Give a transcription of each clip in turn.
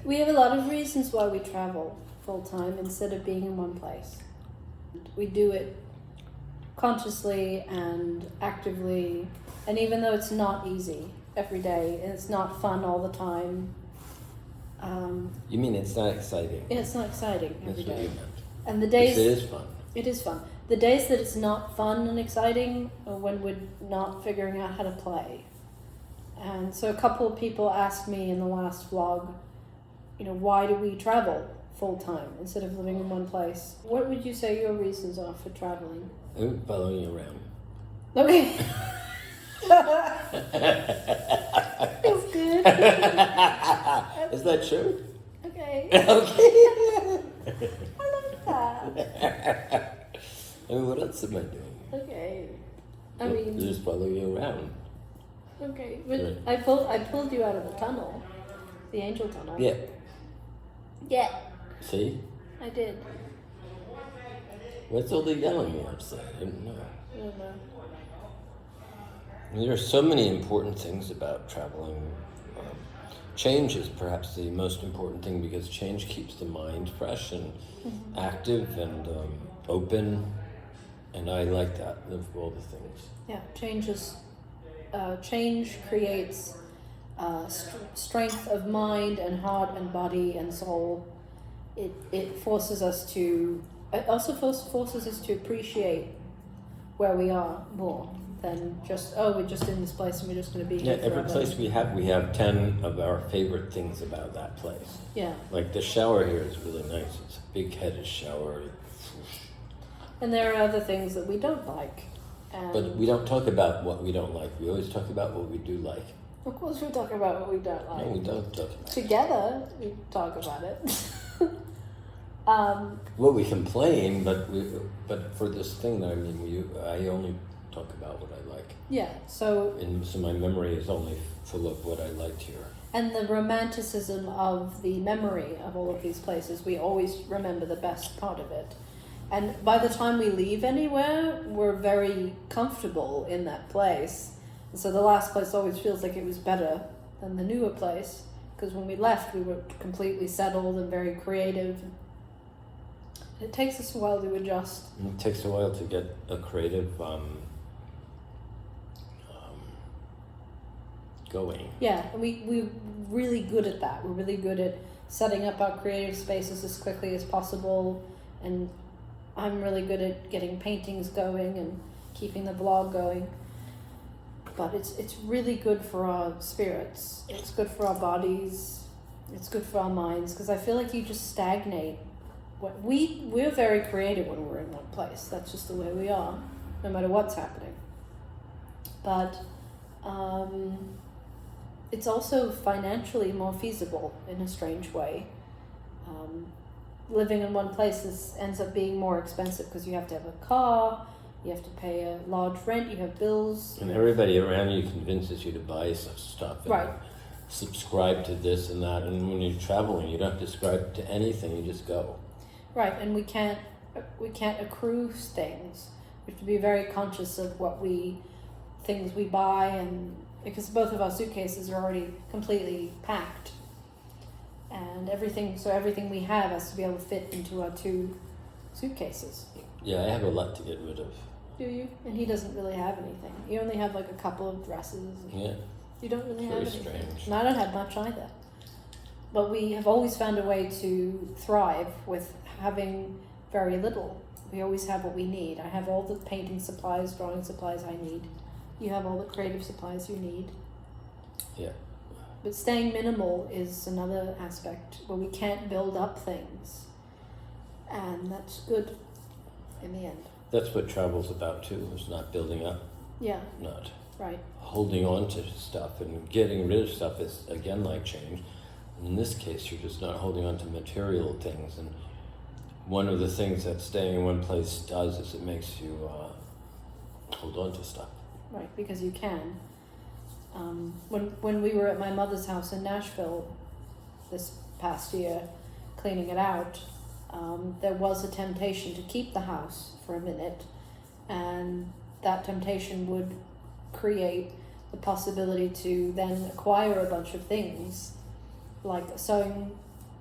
We have a lot of reasons why we travel full-time instead of being in one place. We do it consciously and actively, and even though it's not easy every day, and it's not fun all the time. You mean it's not exciting? It's not exciting every That's what day. you meant. And the days... It is fun. It is fun. The days that it's not fun and exciting are when we're not figuring out how to play. And so a couple of people asked me in the last vlog, why do we travel full-time instead of living in one place? What would you say your reasons are for traveling? Following you around. Okay. Feels good. Is that true? Okay. Okay. I love that. I mean, what else am I doing? Okay. Just follow you around. Okay. But Right. I pulled you out of the tunnel. The angel tunnel. Yeah. Yeah. See? I did. What's all the yelling outside? I didn't know. I don't know. There are so many important things about traveling. Change is perhaps the most important thing because change keeps the mind fresh and active and open, and I like that of all the things. Yeah, change creates strength of mind and heart and body and soul. It forces us to. It also forces us to appreciate where we are more than just, we're just in this place and we're just going to be here Yeah, every forever. place we have 10 of our favorite things about that place. Yeah. Like the shower here is really nice. It's a big-headed shower. And there are other things that we don't like. And But we don't talk about what we don't like. We always talk about what we do like. of course we talk about what we don't like. No, we don't talk about it. Together, we talk about it. Well, we complain, but for this thing that I only talk about what I like. Yeah, so My memory is only full of what I liked here. and the romanticism of the memory of all of these places, we always remember the best part of it. And by the time we leave anywhere, we're very comfortable in that place. And so the last place always feels like it was better than the newer place, because when we left, we were completely settled and very creative. It takes us a while to adjust. It takes a while to get a creative going. Yeah, and we're really good at that. We're really good at setting up our creative spaces as quickly as possible, and I'm really good at getting paintings going and keeping the vlog going. But it's really good for our spirits. It's good for our bodies. It's good for our minds, because I feel like you just stagnate. We're very creative when we're in one place. That's just the way we are, no matter what's happening. But it's also financially more feasible in a strange way. Living in one place ends up being more expensive because you have to have a car, you have to pay a large rent, you have bills. And everybody around you convinces you to buy such stuff. And Right. subscribe to this and that. And when you're traveling, you don't have to subscribe to anything. You just go. Right, and we can't accrue things. We have to be very conscious of things we buy, and because both of our suitcases are already completely packed, and everything we have has to be able to fit into our 2 suitcases. Yeah, I have a lot to get rid of. Do you? And he doesn't really have anything. You only have like a couple of dresses. Yeah. You don't really Very have anything. strange. And I don't have much either. But we have always found a way to thrive with having very little. We always have what we need. I have all the painting supplies, drawing supplies I need. You have all the creative supplies you need. Yeah. But staying minimal is another aspect where we can't build up things. And that's good in the end. That's what travel's about too, is not building up, Yeah, not right. holding on to stuff. And getting rid of stuff is, again, like change. In this case, you're just not holding on to material things. And one of the things that staying in one place does is it makes you hold on to stuff. Right, because you can. When we were at my mother's house in Nashville this past year, cleaning it out, there was a temptation to keep the house for a minute, and that temptation would create the possibility to then acquire a bunch of things like a sewing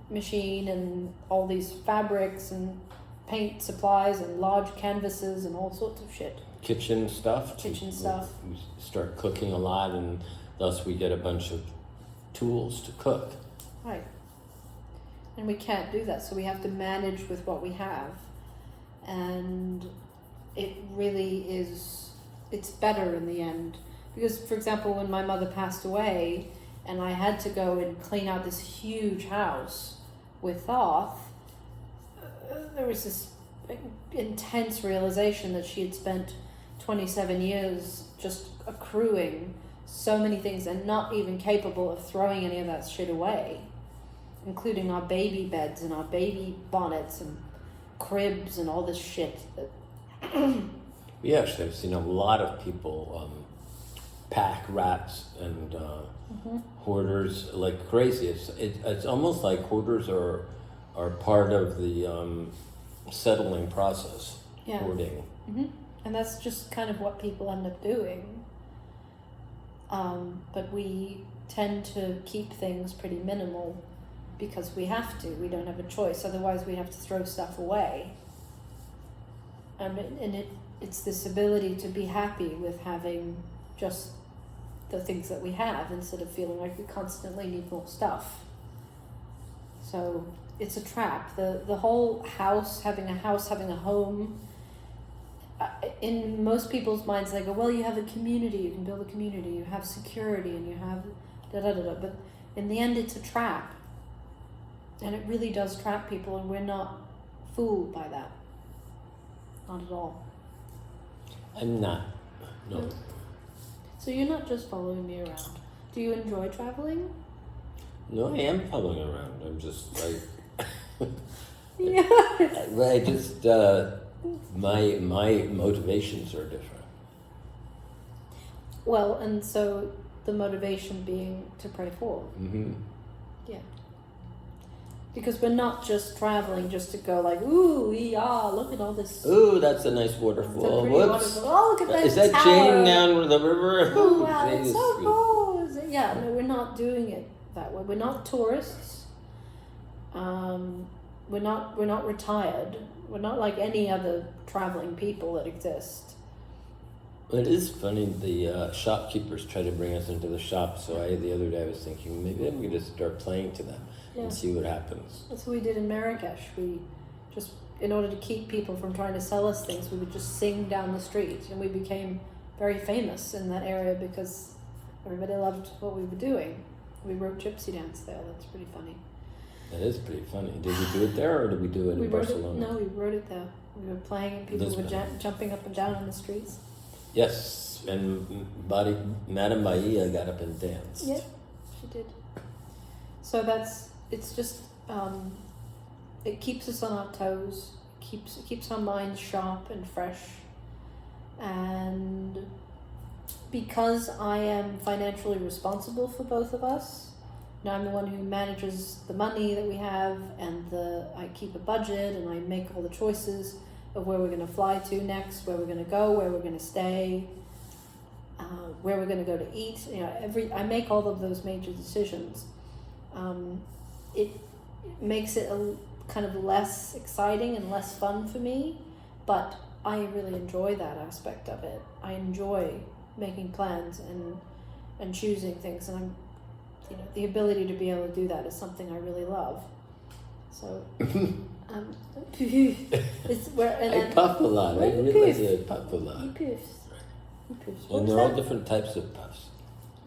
machine and all these fabrics and paint supplies and large canvases and all sorts of shit. Kitchen stuff. Kitchen stuff. We start cooking a lot, and thus we get a bunch of tools to cook. Right. And we can't do that, so we have to manage with what we have. And it really is, it's better in the end. Because, for example, when my mother passed away and I had to go and clean out this huge house with Thoth, there was this intense realization that she had spent 27 years just accruing so many things and not even capable of throwing any of that shit away, including our baby beds and our baby bonnets and cribs and all this shit. We actually have seen a lot of people pack rats and hoarders like crazy. It's almost like hoarders are part of the settling process. Yeah. Hoarding. Mm-hmm. And that's just kind of what people end up doing. But we tend to keep things pretty minimal because we have to. We don't have a choice. Otherwise, we have to throw stuff away. And it's this ability to be happy with having just the things that we have instead of feeling like we constantly need more stuff. So it's a trap. The whole having a home, in most people's minds they go, well, you have a community, you can build a community, you have security, and you have da-da-da-da. But in the end, it's a trap. And it really does trap people, and we're not fooled by that. Not at all. I'm not. No. So you're not just following me around. Do you enjoy traveling? No, I am following around. I'm just like... Yeah. I just... my motivations are different. Well, and so the motivation being to pray forward. Mm-hmm. Yeah. Because we're not just traveling just to go like, ooh, yeah, look at all this. Ooh, that's a nice It's a waterfall. pretty Whoops. waterfall. Oh, look at that Is that tower. Jane down the river? Oh, wow, it's Jesus. so cool. Yeah, no, we're not doing it that way. We're not tourists. We're not retired. We're not like any other traveling people that exist. It is funny, the shopkeepers try to bring us into the shop, so the other day I was thinking, maybe I'm going to start playing to them and see what happens. That's what we did in Marrakesh. We just, in order to keep people from trying to sell us things, we would just sing down the street, and we became very famous in that area because everybody loved what we were doing. We wrote Gypsy Dance there. That's pretty funny. That is pretty funny. Did we do it there, or did we do it in Barcelona? We wrote it there. We were playing, and people were jumping up and down in the streets. Yes, and Madame Bahia got up and danced. Yeah, she did. So it's just, it keeps us on our toes, keeps our minds sharp and fresh. And because I am financially responsible for both of us, now I'm the one who manages the money that we have, and I keep a budget, and I make all the choices of where we're going to fly to next, where we're going to go, where we're going to stay, where we're going to go to eat. You know, I make all of those major decisions. It makes it a kind of less exciting and less fun for me, but I really enjoy that aspect of it. I enjoy making plans and choosing things, and the ability to be able to do that is something I really love. So, it's where I puff a lot. I realize I puff a lot. He puffs. And they're all different types of puffs.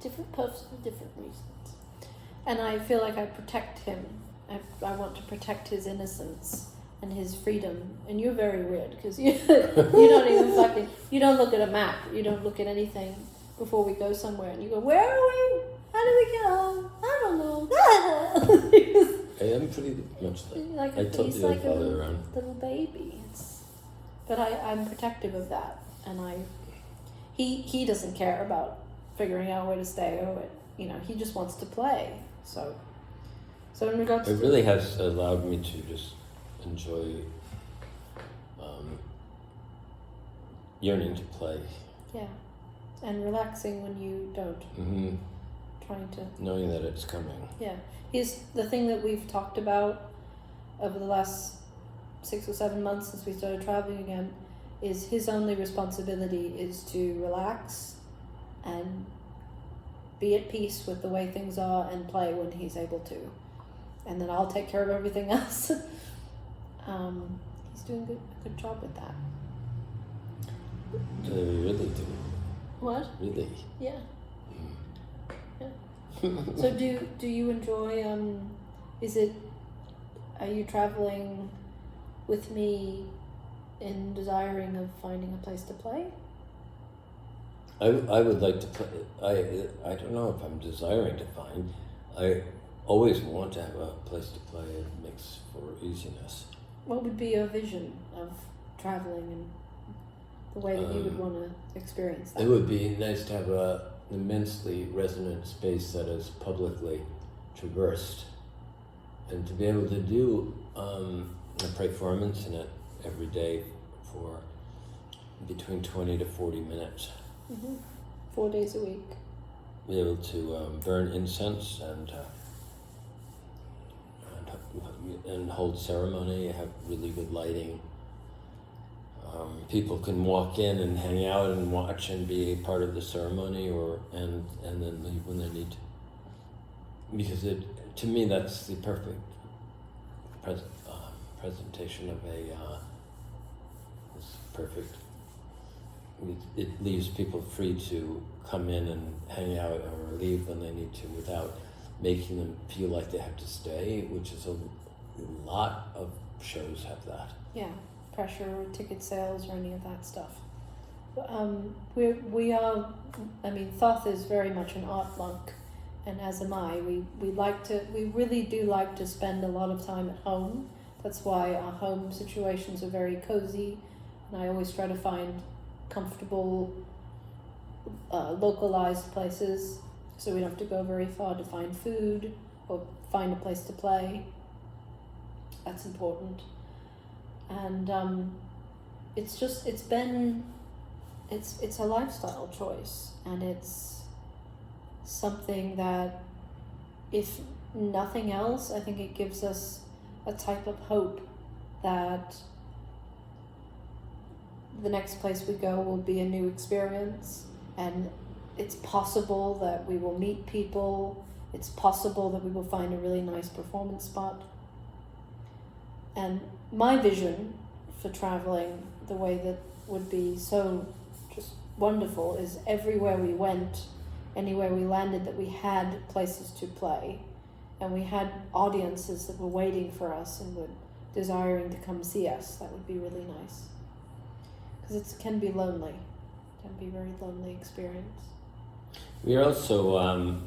Different puffs for different reasons. And I feel like I protect him. I want to protect his innocence and his freedom. And you're very weird because you don't even you don't look at a map. You don't look at anything before we go somewhere. And you go, where are we? How do we get home? I don't know. I am pretty much like I told he's you like I follow around. Little baby. But I'm protective of that, and he doesn't care about figuring out where to stay or he just wants to play. So in regards, it really has allowed me to just enjoy yearning to play. Yeah, and relaxing when you don't. Mm-hmm. trying to, knowing that it's coming. yeah. He's the thing that we've talked about over the last 6 or 7 months since we started traveling again, is his only responsibility is to relax and be at peace with the way things are and play when he's able to. And then I'll take care of everything else. He's doing a good job with that. Really do. What? Really. Yeah. Yeah. So do you enjoy, are you traveling with me in desiring of finding a place to play? I would like to play. I don't know if I'm desiring to find. I always want to have a place to play. It makes for easiness. What would be your vision of traveling and the way that you would want to experience that? It would be nice to have an immensely resonant space that is publicly traversed, and to be able to do a performance in it every day for between 20 to 40 minutes. 4 days a week. Be able to burn incense and hold ceremony, have really good lighting. People can walk in and hang out and watch and be a part of the ceremony, and then leave when they need to. Because to me, that's the perfect presentation of this perfect. It leaves people free to come in and hang out or leave when they need to without making them feel like they have to stay, which is a lot of shows have that. Yeah, pressure or ticket sales or any of that stuff. We are, Thoth is very much an art monk, and as am I. We really do like to spend a lot of time at home. That's why our home situations are very cozy, and I always try to find comfortable, localized places, so we don't have to go very far to find food or find a place to play. That's important. And it's a lifestyle choice, and it's something that, if nothing else, I think it gives us a type of hope that the next place we go will be a new experience, and it's possible that we will meet people. It's possible that we will find a really nice performance spot. And my vision for traveling, the way that would be so just wonderful, is everywhere we went, anywhere we landed, that we had places to play, and we had audiences that were waiting for us and were desiring to come see us. That would be really nice. Because it can be lonely. It can be a very lonely experience. We are also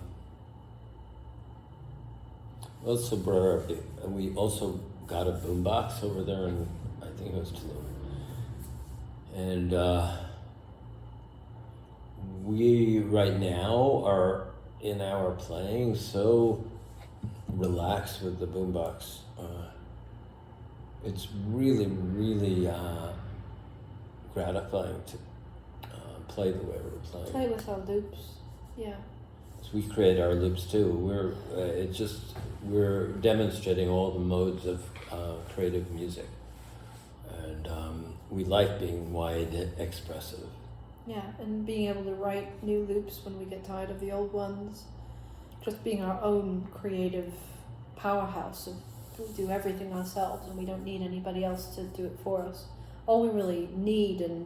we also got a boombox over there, and I think it was Tulum. And we right now are in our playing so relaxed with the boombox. It's really, really gratifying to play the way we're playing. Play with our loops, yeah. So we create our loops too. We're demonstrating all the modes of creative music, and we like being wide expressive. Yeah, and being able to write new loops when we get tired of the old ones. Just being our own creative powerhouse, and we do everything ourselves, and we don't need anybody else to do it for us. All we really need and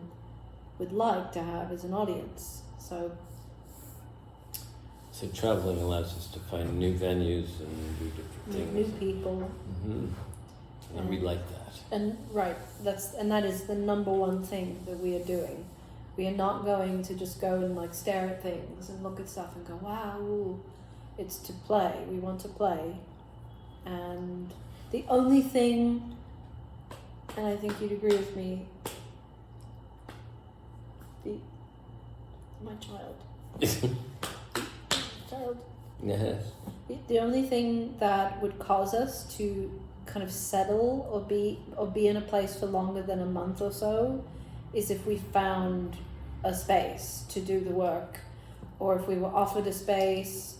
would like to have is an audience. So traveling allows us to find new venues and do different things. New people. Mm-hmm. And we like that. And right, that is the number one thing that we are doing. We are not going to just go and like stare at things and look at stuff and go, wow, ooh. It's to play. We want to play. And the only thing, and I think you'd agree with me, my child. Yes. The only thing that would cause us to kind of settle or be in a place for longer than a month or so is if we found a space to do the work, or if we were offered a space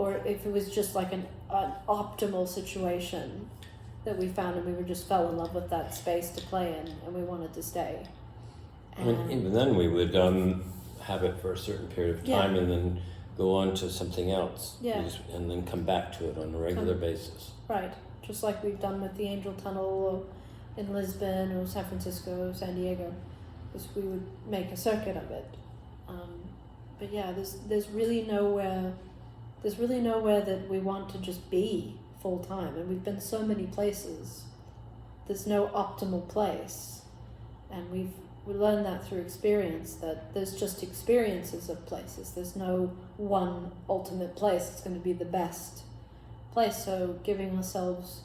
or if it was just like an optimal situation that we found and we were just fell in love with that space to play in and we wanted to stay. And even then we would have it for a certain period of time and then go on to something else and then come back to it on a regular basis. Right, just like we've done with the Angel Tunnel in Lisbon or San Francisco or San Diego, is we would make a circuit of it. But yeah, there's really nowhere that we want to just be full time, and we've been so many places. There's no optimal place, and we learned that through experience, that there's just experiences of places. There's no one ultimate place that's going to be the best place. So giving ourselves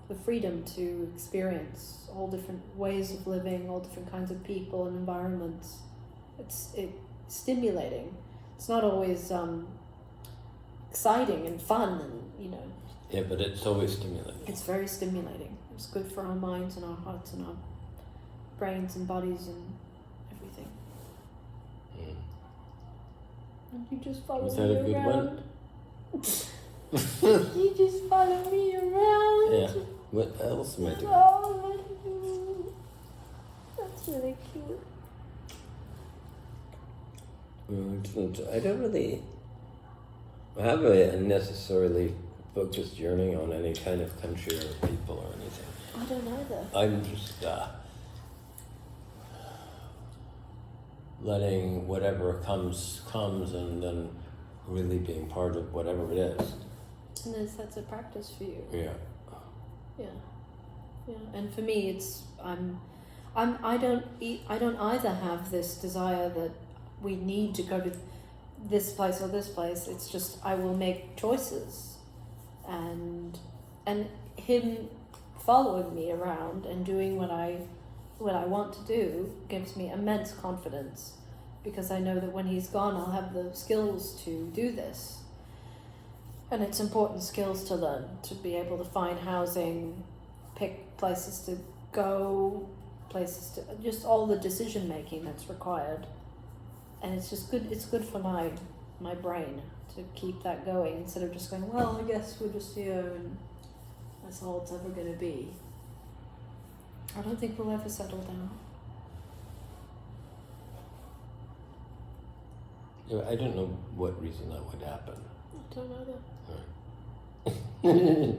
the freedom to experience all different ways of living, all different kinds of people and environments, it's stimulating. It's not always exciting and fun, and Yeah, but it's always stimulating. it's very stimulating. It's good for our minds and our hearts and our brains and bodies and everything. And you just follow Was that a good around. You just follow me around. Yeah. What else am I doing? Oh, that's really cute. I don't really have a necessarily focused yearning on any kind of country or people or anything. I don't either. I'm just letting whatever comes, and then really being part of whatever it is. And that's a practice for you. Yeah. Yeah. And for me, it's I don't either have this desire that we need to go to this place or this place. It's just I will make choices, and him following me around and doing what I want to do gives me immense confidence, because I know that when he's gone I'll have the skills to do this. And it's important skills to learn, to be able to find housing, pick places to go, places to, just all the decision making that's required. And it's just good, it's good for my brain to keep that going, instead of just going, well, I guess we're just here and that's all it's ever going to be. I don't think we'll ever settle down. Yeah, I don't know what reason that would happen. I don't know that. Right.